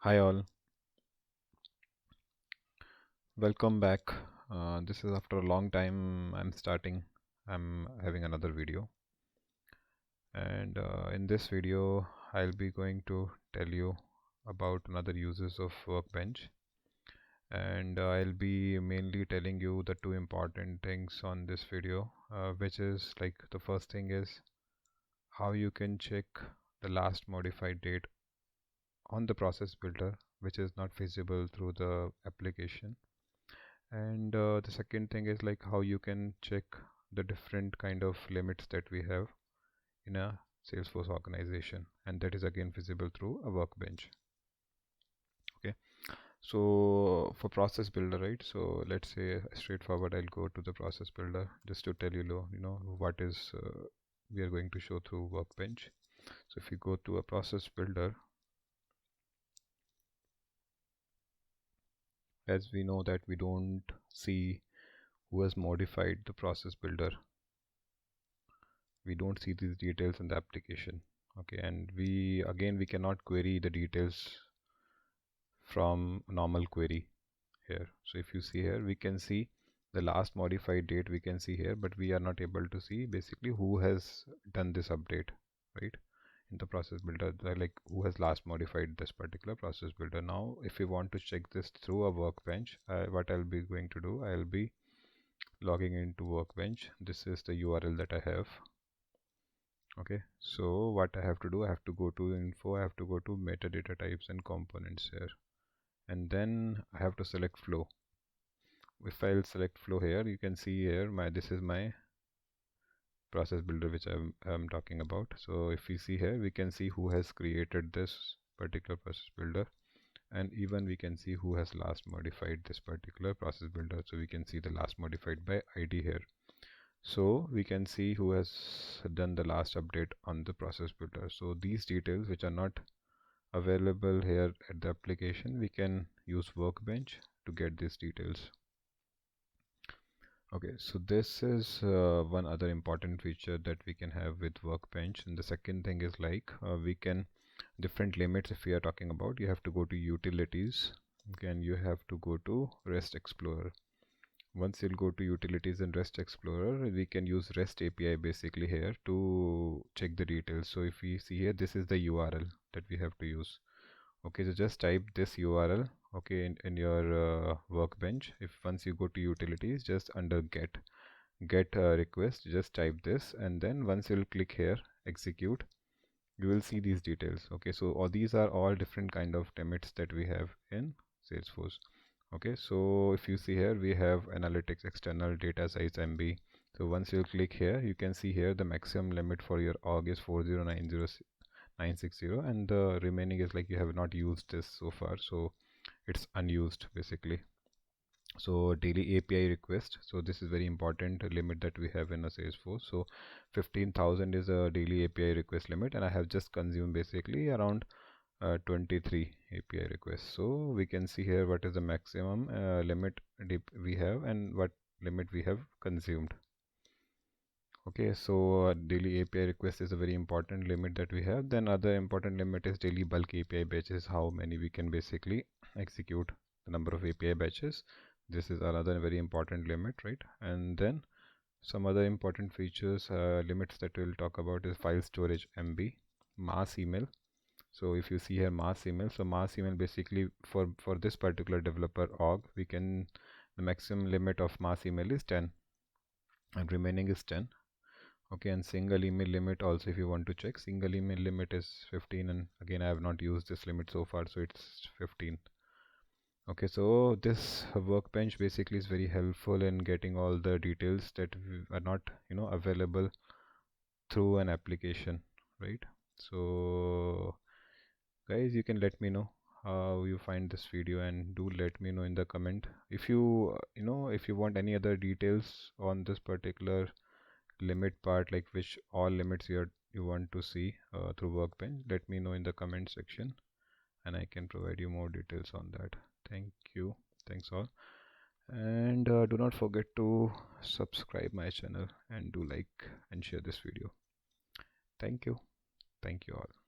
Hi all, welcome back. This is after a long time I'm having another video, and in this video I'll be going to tell you about another uses of Workbench, and I'll be mainly telling you the two important things on this video, which is like the first thing is how you can check the last modified date on the process builder, which is not visible through the application. And the second thing is like how you can check the different kind of limits that we have in a Salesforce organization, and that is again visible through a workbench. Okay, so for process builder, right? So let's say straightforward, I'll go to the process builder just to tell you, what is we are going to show through workbench. So if you go to a process builder, as we know that we don't see who has modified the process builder, we don't see these details in the application. Okay, and we cannot query the details from normal query here. So if you see here, we can see the last modified date we can see here, but we are not able to see basically who has done this update, right? In the process builder, like who has last modified this particular process builder. Now if we want to check this through a workbench, what I'll be going to do, I'll be logging into workbench. This is the URL that I have. Okay, so what I have to do, I have to go to info, I have to go to metadata types and components here, and then I have to select flow. If I'll select flow here, you can see here this is my process builder which I'm talking about. So if we see here, we can see who has created this particular process builder, and even we can see who has last modified this particular process builder. So we can see the last modified by ID here. So we can see who has done the last update on the process builder. So these details which are not available here at the application, we can use Workbench to get these details. Okay, so this is one other important feature that we can have with Workbench. And the second thing is like we can different limits. If we are talking about, you have to go to utilities, okay, and you have to go to REST Explorer. Once you'll go to utilities and REST Explorer, we can use REST API basically here to check the details. So if we see here, this is the URL that we have to use. Okay, so just type this URL, okay, in your workbench. If once you go to utilities, just under get request, just type this, and then once you'll click here, execute, you will see these details. Okay, so all these are all different kind of limits that we have in Salesforce. Okay, so if you see here, we have analytics external data size MB. So once you click here, you can see here the maximum limit for your org is 4090960, and the remaining is like you have not used this so far, so it's unused basically. So daily API request, so this is very important limit that we have in a Salesforce. So 15,000 is a daily API request limit, and I have just consumed basically around 23 API requests. So we can see here what is the maximum limit we have and what limit we have consumed. Okay, so daily API request is a very important limit that we have. Then other important limit is daily bulk API batches, how many we can basically execute, the number of API batches. This is another very important limit, right? And then some other important features, limits that we'll talk about is file storage MB, mass email. So if you see here mass email, so mass email basically for this particular developer org, we can, the maximum limit of mass email is 10 and remaining is 10. Okay, and single email limit also, if you want to check, single email limit is 15, and again I have not used this limit so far, so it's 15. Okay, so this workbench basically is very helpful in getting all the details that are not available through an application, right? So guys, you can let me know how you find this video, and do let me know in the comment if you if you want any other details on this particular limit part, like which all limits you want to see through Workbench. Let me know in the comment section, and I can provide you more details on that. Thank you, thanks all, and do not forget to subscribe my channel and do like and share this video. Thank you all.